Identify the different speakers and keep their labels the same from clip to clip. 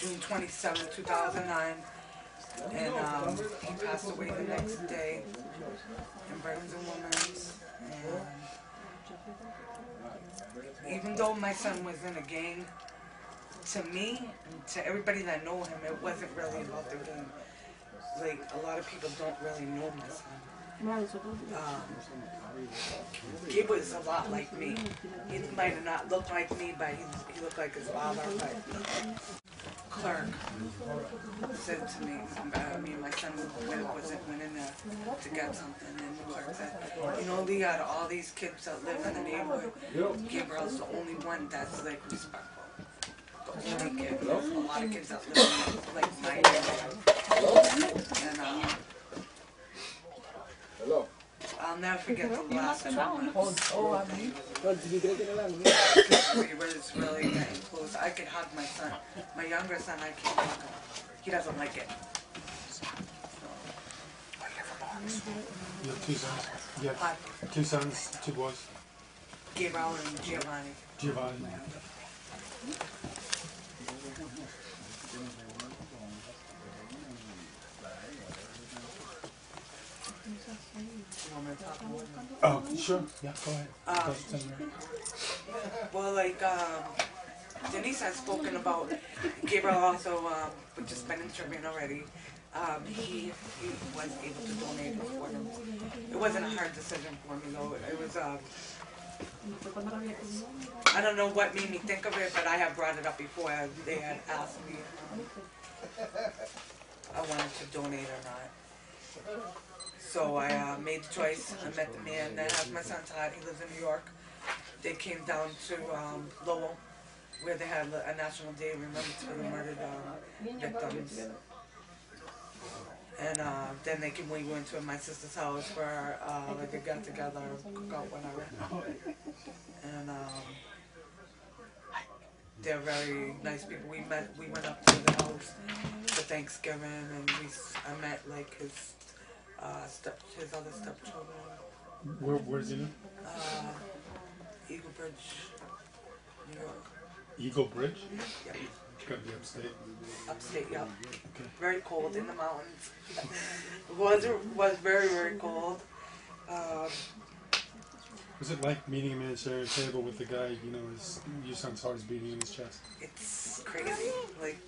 Speaker 1: June 27, 2009, and he passed away the next day in Burns and Women's. And even though my son was in a gang, to me, and to everybody that know him, it wasn't really about the gang. Like, a lot of people don't really know my son. He was a lot like me. He might have not looked like me, but he looked like his father. But clerk said to me, my son went in there to get something, and the clerk said, you know, Lee, out of all these kids that live in the neighborhood, Gabriel's the only one that's like respectful. The only kid. There's a lot of kids that live in like my neighborhood. And I'll never forget the last 2 months. We was really getting close. I could hug my son. My younger son, I can't hug him. He doesn't like it.
Speaker 2: You have 2 sons? You have 2 sons, 2 boys?
Speaker 1: Gabriel and Giovanni.
Speaker 2: Giovanni. Oh, sure. Yeah, go ahead.
Speaker 1: Well, like, Denise has spoken about, Gabriel also, which has been in Tribune already, he was able to donate his organs. It wasn't a hard decision for me, though. It was, I don't know what made me think of it, but I have brought it up before. They had asked me if I wanted to donate or not. So I made the choice. I met the man that has my son Todd. He lives in New York. They came down to Lowell, where they had a National Day of Remembrance for the murdered victims. And then we went to my sister's house for like a get together, cookout, whatever. And they're very nice people. We went up to the house for Thanksgiving, and I met like his other stepchildren.
Speaker 2: Where's he live?
Speaker 1: Eagle Bridge, New York.
Speaker 2: Eagle Bridge?
Speaker 1: Yep.
Speaker 2: Gotta be upstate.
Speaker 1: Upstate, yep.
Speaker 2: Okay.
Speaker 1: Very cold in the mountains. It was very, very cold.
Speaker 2: Was it like meeting him at a sharing table with the guy, you know, your son's heart is beating in his chest?
Speaker 1: It's crazy. Like,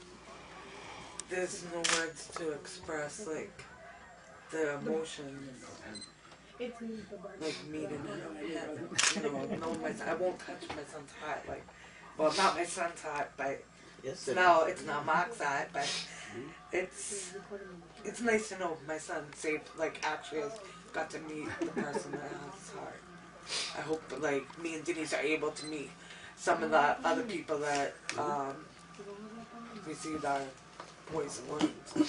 Speaker 1: there's no words to express, like, the emotions. Like, meeting him. You know, knowing my son. I won't touch my son's heart. Like, well, not my son's heart, but it's not Mark's heart, but it's nice to know my son saved, like, actually has got to meet the person that has his heart. I hope that, like, me and Denise are able to meet some of the other people that received our voice awards.
Speaker 3: Yeah,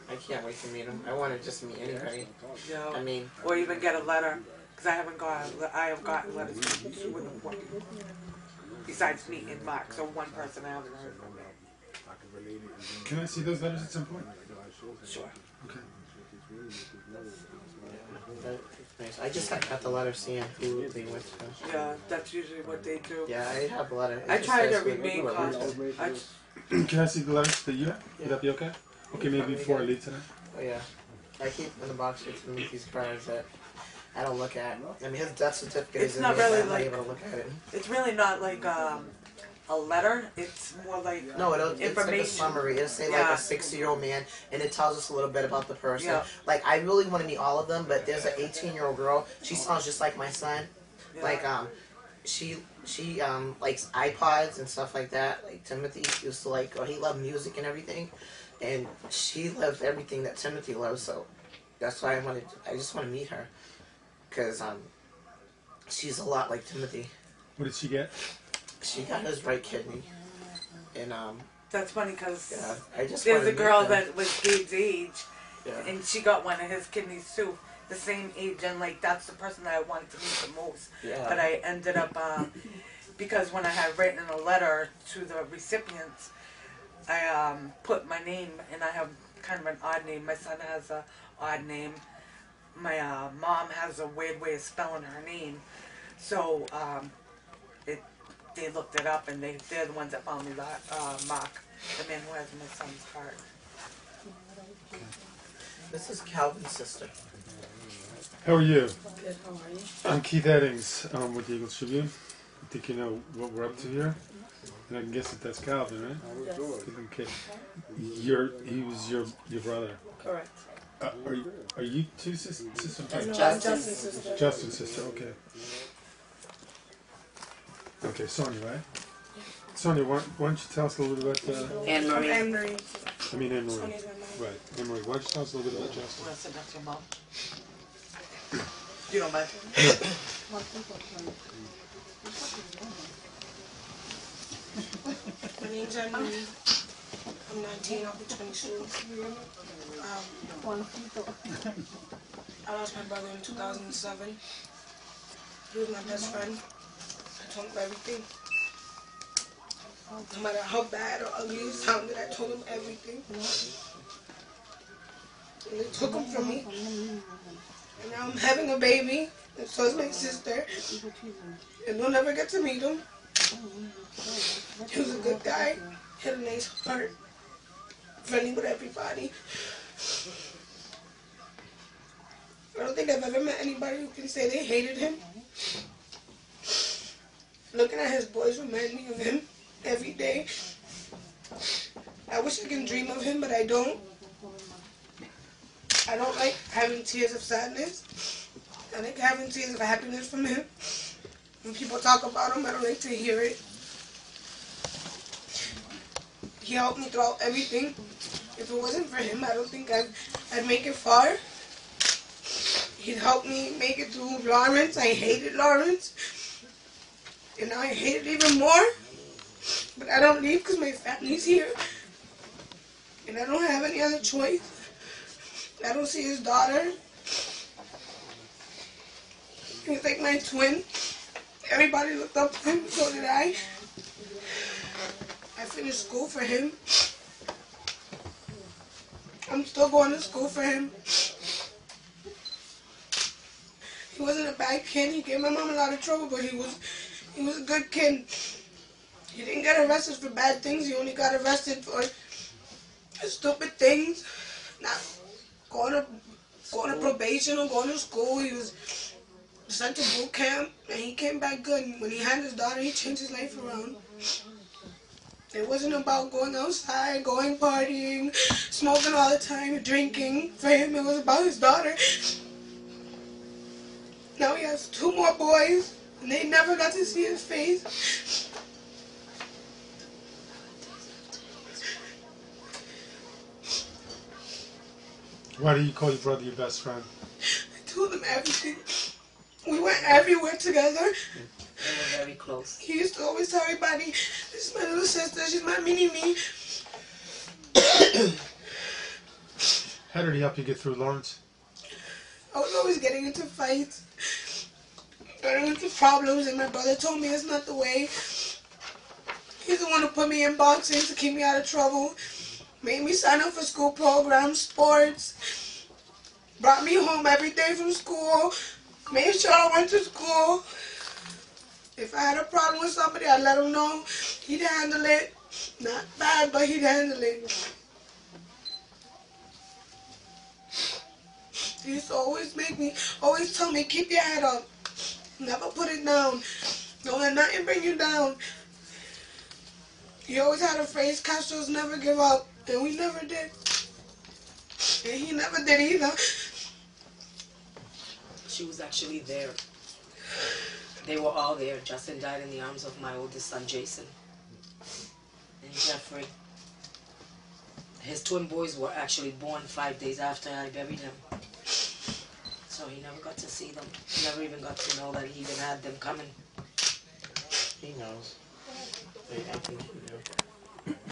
Speaker 3: I can't wait to meet him. I want to just meet anybody.
Speaker 1: Yeah.
Speaker 3: I mean,
Speaker 1: or even get a letter, because I have gotten letters from 2 of them besides me and Mark, so one person I haven't heard from.
Speaker 2: Can I see those letters at some point?
Speaker 1: Sure.
Speaker 2: Okay.
Speaker 3: nice. I just got the letter seeing who they went to.
Speaker 1: Yeah, that's usually what they do.
Speaker 3: Yeah, I have a letter.
Speaker 1: I try to remain cautious.
Speaker 2: Can I see the letters that you have? Would that be okay? Okay, maybe before I leave today.
Speaker 3: Oh yeah. I keep in the box with these cards that I don't look at. I mean, his death certificate is in there, but I'm not able to look at it.
Speaker 1: It's really not like a letter. It's more like
Speaker 3: it's like a summary. It'll say like a 60-year-old man, and it tells us a little bit about the person. Yeah. Like, I really want to meet all of them, but there's an 18-year-old girl. She sounds just like my son. Yeah. Like she likes iPods and stuff like that. Like Timothy used to like. He loved music and everything, and she loves everything that Timothy loves. So that's why I just want to meet her, because she's a lot like Timothy.
Speaker 2: What did she get?
Speaker 1: She got his right kidney, and that's funny because there's a girl that was Gabe's age, and she got one of his kidneys too, the same age, and like that's the person that I wanted to meet the most. Yeah. But I ended up because when I had written a letter to the recipients, I put my name, and I have kind of an odd name. My son has a odd name. My mom has a weird way of spelling her name, so they looked it up, and they're the ones that found me Mark, the man who has my son's heart.
Speaker 3: This is Calvin's sister.
Speaker 2: How are you?
Speaker 4: Good, how are you?
Speaker 2: I'm Keith Eddings with the Eagles Tribune. I think you know what we're up to here. And I can guess that that's Calvin, right?
Speaker 4: Yes.
Speaker 2: Okay. He was your brother.
Speaker 4: Correct.
Speaker 2: Are you two sisters?
Speaker 4: No, I'm
Speaker 3: Justin's
Speaker 4: Justin's sister.
Speaker 2: Justin's sister, okay. Okay, Sonia, right? Sonia, why don't you tell us a little bit about
Speaker 5: Anne-Marie.
Speaker 4: Anne-Marie.
Speaker 2: Anne-Marie.
Speaker 4: Sonia's my mom.
Speaker 2: Right, Anne-Marie, why don't you tell us a little bit about Justin?
Speaker 1: Want to sit next to your mom? You don't mind?
Speaker 4: My name's Anne-Marie. I'm 19, I'll be 22. I lost my brother in 2007. He was my best friend. I told him everything. No matter how bad or ugly it sounded, I told him everything. And they took him from me. And now I'm having a baby, and so is my sister. And they'll never get to meet him. He was a good guy. He had a nice heart. Friendly with everybody. I don't think I've ever met anybody who can say they hated him. Looking at his boys remind me of him every day. I wish I can dream of him, but I don't. I don't like having tears of sadness. I like having tears of happiness from him. When people talk about him, I don't like to hear it. He helped me throughout everything. If it wasn't for him, I don't think I'd make it far. He helped me make it through Lawrence. I hated Lawrence. And now I hate it even more. But I don't leave because my family's here. And I don't have any other choice. I don't see his daughter. He's like my twin. Everybody looked up to him, so did I. I finished school for him. I'm still going to school for him. He wasn't a bad kid. He gave my mom a lot of trouble, but he was a good kid. He didn't get arrested for bad things. He only got arrested for stupid things. Not going to probation or going to school. He was sent to boot camp, and he came back good. When he had his daughter, he changed his life around. It wasn't about going outside, going partying, smoking all the time, drinking. For him, it was about his daughter. Now he has 2 more boys, and they never got to see his face.
Speaker 2: Why do you call your brother your best friend?
Speaker 4: I told him everything. We went everywhere together.
Speaker 5: They were very close.
Speaker 4: He used to always tell everybody, this is my little sister, she's my mini-me.
Speaker 2: How did he help you get through Lawrence?
Speaker 4: I was always getting into fights, getting into problems, and my brother told me it's not the way. He's the one who put me in boxing to keep me out of trouble, made me sign up for school programs, sports, brought me home every day from school, made sure I went to school. If I had a problem with somebody, I'd let him know. He'd handle it. Not bad, but he'd handle it. He used to always tell me, keep your head up. Never put it down. Don't let nothing bring you down. He always had a phrase, Castros never give up. And we never did. And he never did either.
Speaker 5: She was actually there. They were all there. Justin died in the arms of my oldest son, Jason. And Jeffrey. His twin boys were actually born 5 days after I buried him. So he never got to see them. He never even got to know that he even had them coming.
Speaker 3: He knows. I think he knows.